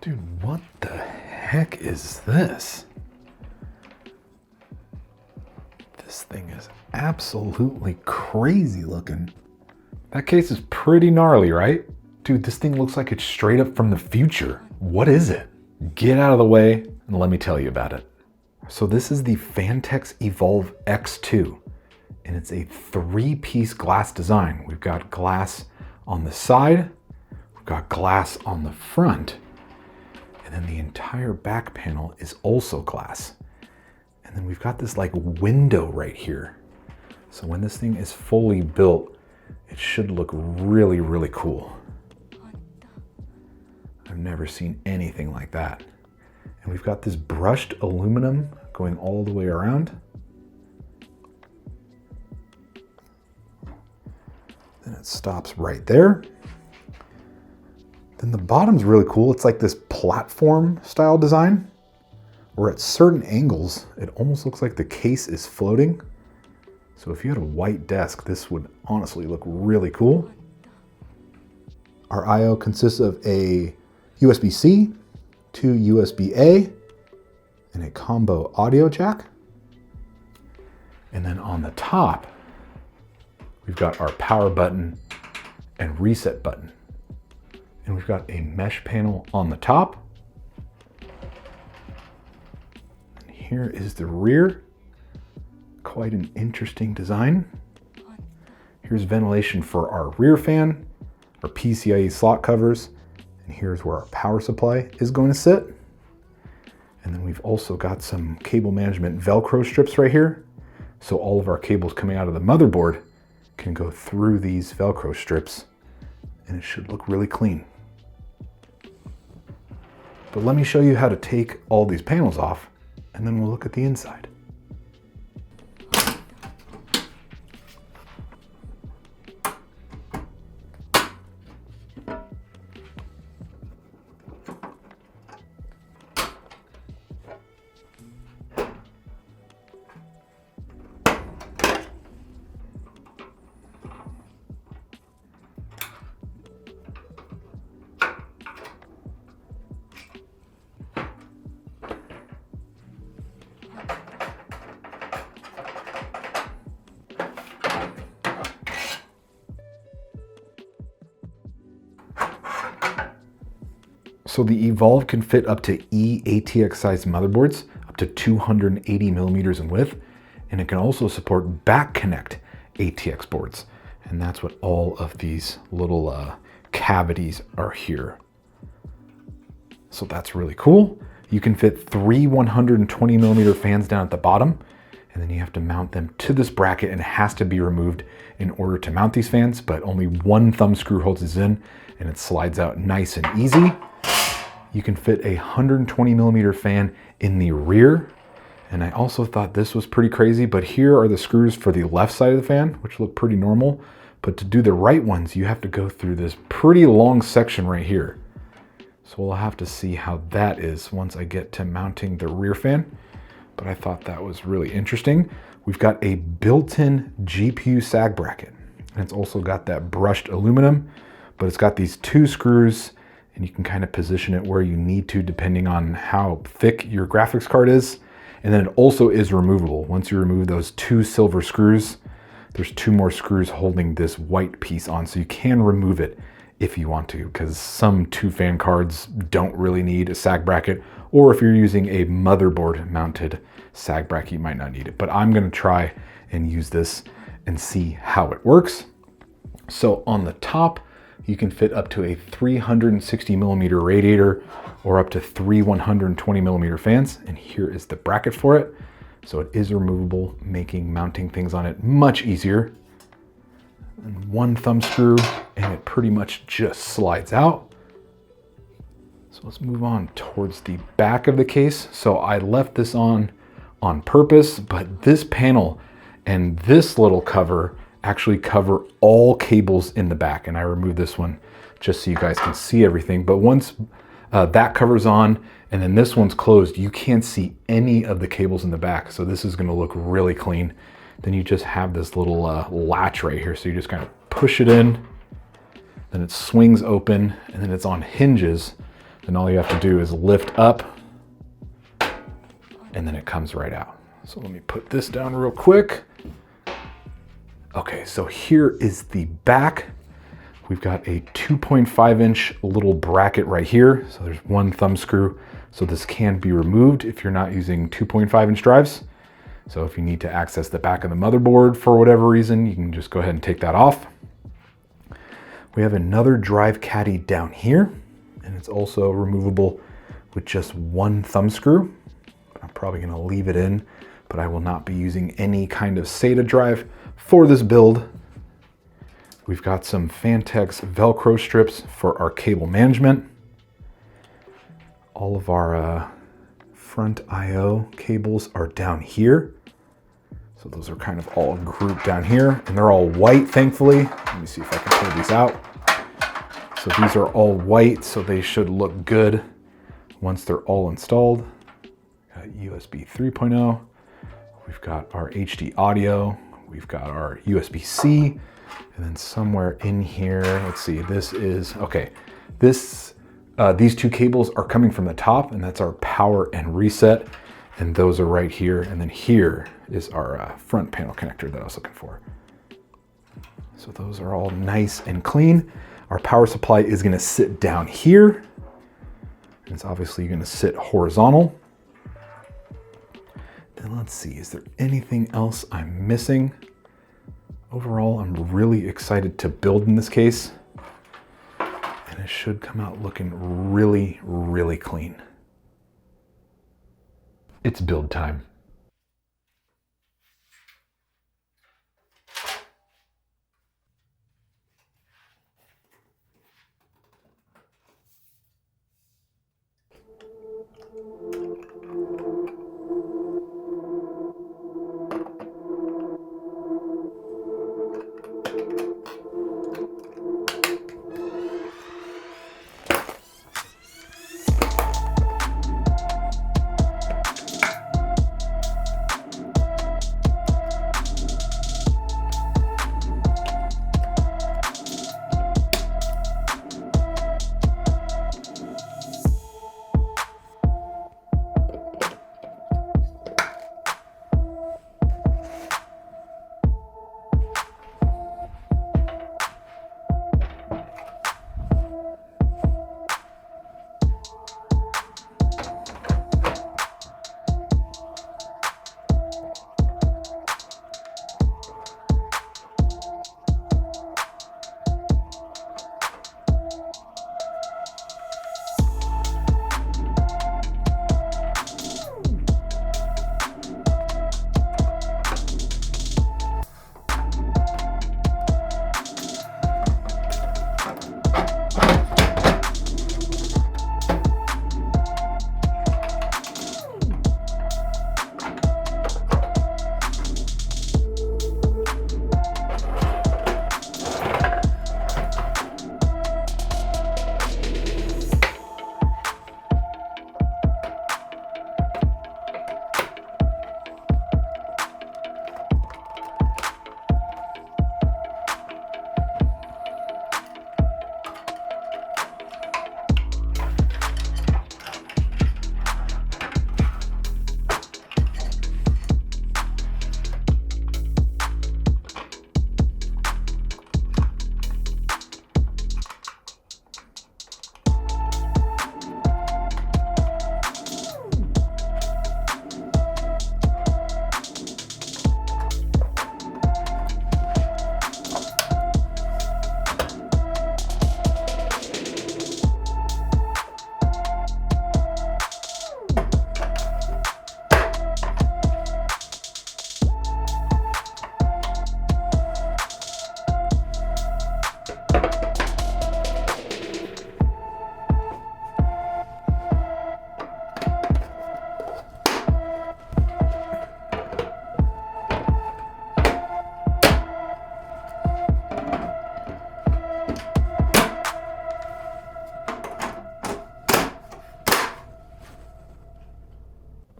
Dude, what the heck is this? This thing is absolutely crazy looking. That case is pretty gnarly, right? Dude, this thing looks like it's straight up from the future. What is it? Get out of the way and let me tell you about it. So this is the Phanteks EVOLV X2, and it's a 3-piece glass design. We've got glass on the side, we've got glass on the front, and then the entire back panel is also glass. And then we've got this like window right here. So when this thing is fully built, it should look really, really cool. I've never seen anything like that. And we've got this brushed aluminum going all the way around. Then it stops right there. Then the bottom's really cool. It's like this platform style design, where at certain angles, it almost looks like the case is floating. So if you had a white desk, this would honestly look really cool. Our I/O consists of a USB-C, 2 USB-A, and a combo audio jack. And then on the top, we've got our power button and reset button. And we've got a mesh panel on the top. And here is the rear. Quite an interesting design. Here's ventilation for our rear fan, our PCIe slot covers, and here's where our power supply is going to sit. And then we've also got some cable management Velcro strips right here. So all of our cables coming out of the motherboard can go through these Velcro strips, and it should look really clean. But let me show you how to take all these panels off, and then we'll look at the inside. So the EVOLV can fit up to ATX size motherboards, up to 280 millimeters in width, and it can also support back connect ATX boards. And that's what all of these little cavities are here. So that's really cool. You can fit 3 120 millimeter fans down at the bottom, and then you have to mount them to this bracket, and it has to be removed in order to mount these fans, but only one thumb screw holds this in, and it slides out nice and easy. You can fit a 120 millimeter fan in the rear. And I also thought this was pretty crazy, but here are the screws for the left side of the fan, which look pretty normal. But to do the right ones, you have to go through this pretty long section right here. So we'll have to see how that is once I get to mounting the rear fan. But I thought that was really interesting. We've got a built-in GPU sag bracket. And it's also got that brushed aluminum, but it's got these 2 screws, and you can kind of position it where you need to depending on how thick your graphics card is. And then it also is removable. Once you remove those 2 silver screws, there's 2 more screws holding this white piece on, so you can remove it if you want to, because some 2 fan cards don't really need a sag bracket, or if you're using a motherboard mounted sag bracket, you might not need it. But I'm gonna try and use this and see how it works. So on the top, you can fit up to a 360 millimeter radiator or up to 3 120 millimeter fans. And here is the bracket for it. So it is removable, making mounting things on it much easier. And 1 thumb screw, and it pretty much just slides out. So let's move on towards the back of the case. So I left this on purpose, but this panel and this little cover actually cover all cables in the back. And I removed this one just so you guys can see everything. But once that covers on and then this one's closed, you can't see any of the cables in the back. So this is gonna look really clean. Then you just have this little latch right here. So you just kind of push it in, then it swings open, and then it's on hinges. Then all you have to do is lift up and then it comes right out. So let me put this down real quick. Okay, so here is the back. We've got a 2.5 inch little bracket right here. So there's one thumb screw. So this can be removed if you're not using 2.5 inch drives. So if you need to access the back of the motherboard for whatever reason, you can just go ahead and take that off. We have another drive caddy down here, and it's also removable with just one thumb screw. I'm probably gonna leave it in, but I will not be using any kind of SATA drive for this build. We've got some Phanteks Velcro strips for our cable management. All of our front I/O cables are down here. So those are kind of all grouped down here, and they're all white, thankfully. Let me see if I can pull these out. So these are all white, so they should look good once they're all installed. Got USB 3.0. We've got our HD audio. We've got our USB-C. And then somewhere in here, let's see, this is, okay. These two cables are coming from the top, and that's our power and reset. And those are right here. And then here is our front panel connector that I was looking for. So those are all nice and clean. Our power supply is gonna sit down here. And it's obviously gonna sit horizontal. Then let's see, is there anything else I'm missing? Overall, I'm really excited to build in this case. And it should come out looking really, really clean. It's build time.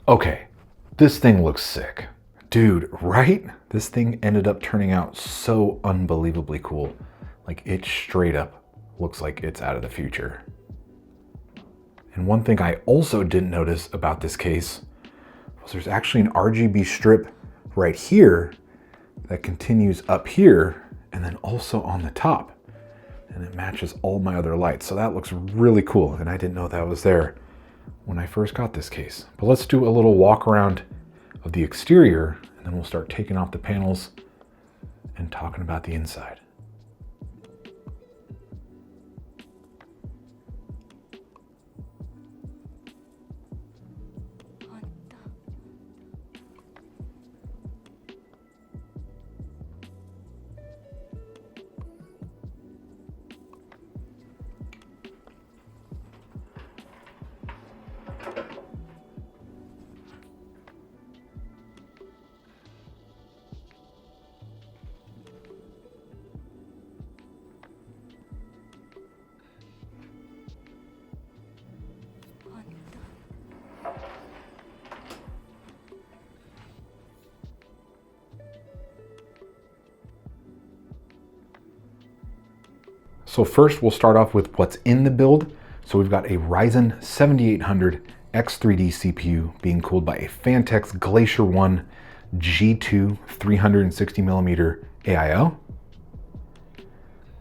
Okay, this thing looks sick. Dude, right? This thing ended up turning out so unbelievably cool. Like, it straight up looks like it's out of the future. And one thing I also didn't notice about this case was there's actually an RGB strip right here that continues up here and then also on the top. And it matches all my other lights. So that looks really cool. And I didn't know that was there when I first got this case. But let's do a little walk around of the exterior, and then we'll start taking off the panels and talking about the inside. So first we'll start off with what's in the build. So we've got a Ryzen 7800 X3D CPU being cooled by a Phanteks Glacier 1 G2 360mm AIO.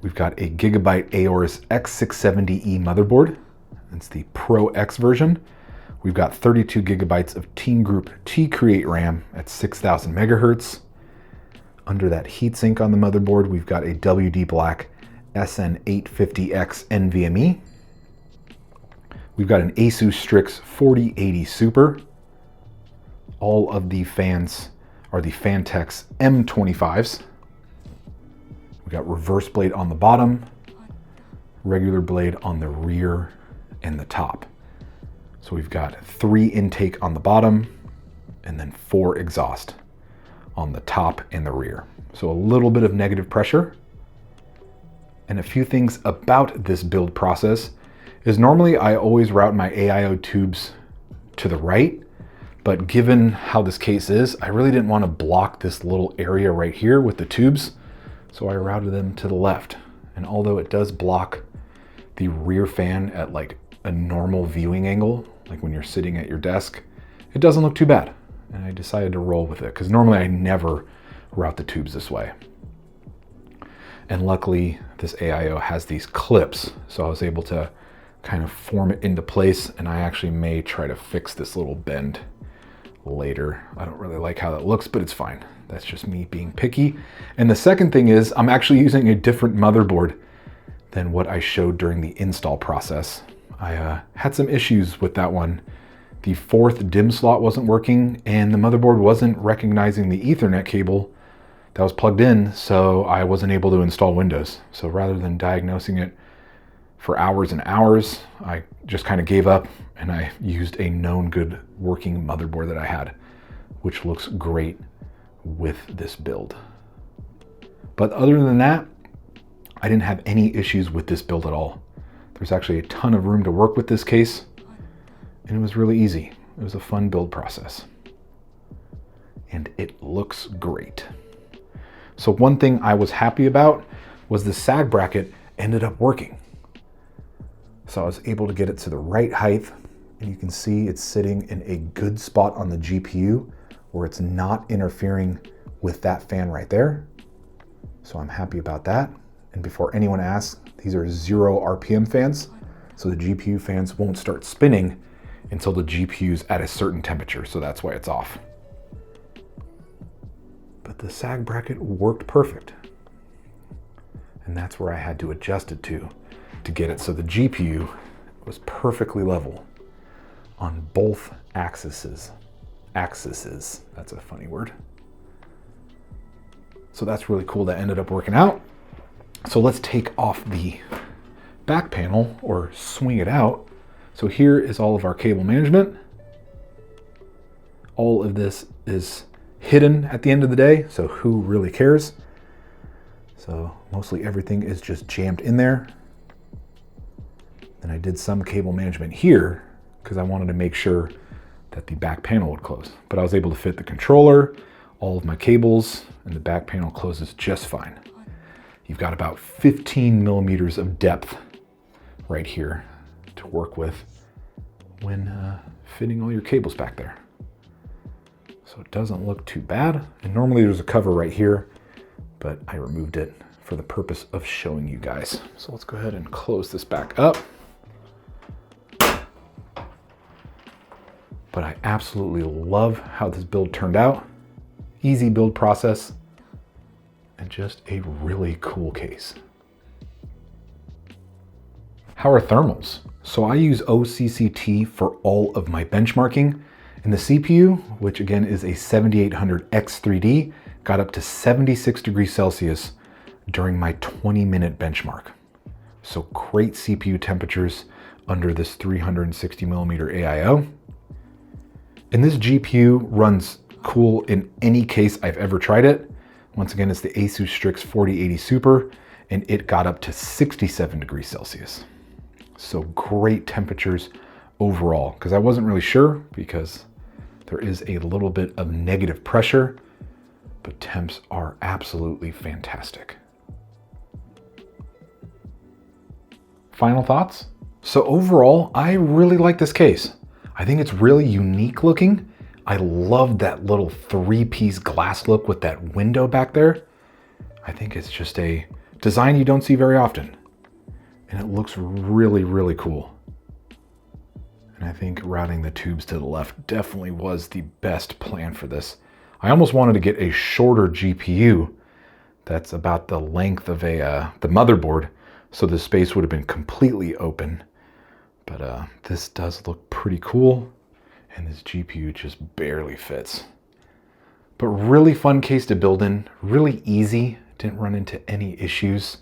We've got a Gigabyte Aorus X670E motherboard. It's the Pro X version. We've got 32 gigabytes of Team Group T-Create RAM at 6000 megahertz. Under that heatsink on the motherboard, we've got a WD Black SN850X NVMe. We've got an Asus Strix 4080 Super. All of the fans are the Phanteks M25s. We've got reverse blade on the bottom, regular blade on the rear and the top. So we've got 3 intake on the bottom and then 4 exhaust on the top and the rear. So a little bit of negative pressure. And a few things about this build process is normally I always route my AIO tubes to the right, but given how this case is, I really didn't want to block this little area right here with the tubes, so I routed them to the left. And although it does block the rear fan at like a normal viewing angle, like when you're sitting at your desk, it doesn't look too bad. And I decided to roll with it because normally I never route the tubes this way. And luckily this AIO has these clips, so I was able to kind of form it into place, and I actually may try to fix this little bend later. I don't really like how that looks, but it's fine. That's just me being picky. And the second thing is I'm actually using a different motherboard than what I showed during the install process. I had some issues with that one. The 4th DIMM slot wasn't working, and the motherboard wasn't recognizing the Ethernet cable that was plugged in, so I wasn't able to install Windows. So rather than diagnosing it for hours and hours, I just kind of gave up and I used a known good working motherboard that I had, which looks great with this build. But other than that, I didn't have any issues with this build at all. There's actually a ton of room to work with this case, and it was really easy. It was a fun build process. And it looks great. So one thing I was happy about was the sag bracket ended up working. So I was able to get it to the right height, and you can see it's sitting in a good spot on the GPU where it's not interfering with that fan right there. So I'm happy about that. And before anyone asks, these are 0 RPM fans, so the GPU fans won't start spinning until the GPU's at a certain temperature, so that's why it's off. But the sag bracket worked perfect. And that's where I had to adjust it to get it so the GPU was perfectly level on both axes. That's a funny word. So that's really cool. That ended up working out. So let's take off the back panel or swing it out. So here is all of our cable management. All of this is hidden at the end of the day, so who really cares? So mostly everything is just jammed in there. Then I did some cable management here because I wanted to make sure that the back panel would close. But I was able to fit the controller, all of my cables, and the back panel closes just fine. You've got about 15 millimeters of depth right here to work with. when fitting all your cables back there. So it doesn't look too bad. And normally there's a cover right here, but I removed it for the purpose of showing you guys. So let's go ahead and close this back up. But I absolutely love how this build turned out. Easy build process and just a really cool case. How are thermals? So I use OCCT for all of my benchmarking, and the CPU, which again is a 7800 X3D, got up to 76 degrees Celsius during my 20-minute benchmark. So great CPU temperatures under this 360 millimeter AIO. And this GPU runs cool in any case I've ever tried it. Once again, it's the Asus Strix 4080 Super, and it got up to 67 degrees Celsius. So great temperatures overall, because I wasn't really sure because there is a little bit of negative pressure, but temps are absolutely fantastic. Final thoughts? So overall, I really like this case. I think it's really unique looking. I love that little 3-piece glass look with that window back there. I think it's just a design you don't see very often. And it looks really, really cool. And I think routing the tubes to the left definitely was the best plan for this. I almost wanted to get a shorter GPU that's about the length of the motherboard, so the space would have been completely open. But this does look pretty cool, and this GPU just barely fits. But really fun case to build in, really easy, didn't run into any issues.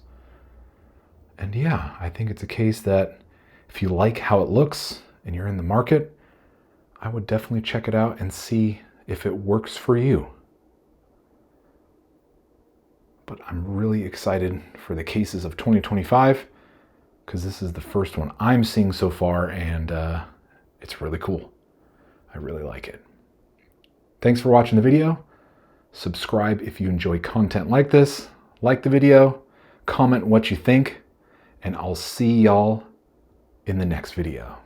And yeah, I think it's a case that if you like how it looks and you're in the market, I would definitely check it out and see if it works for you. But I'm really excited for the cases of 2025 because this is the first one I'm seeing so far, and it's really cool. I really like it. Thanks for watching the video. Subscribe if you enjoy content like this. Like the video, comment what you think, and I'll see y'all in the next video.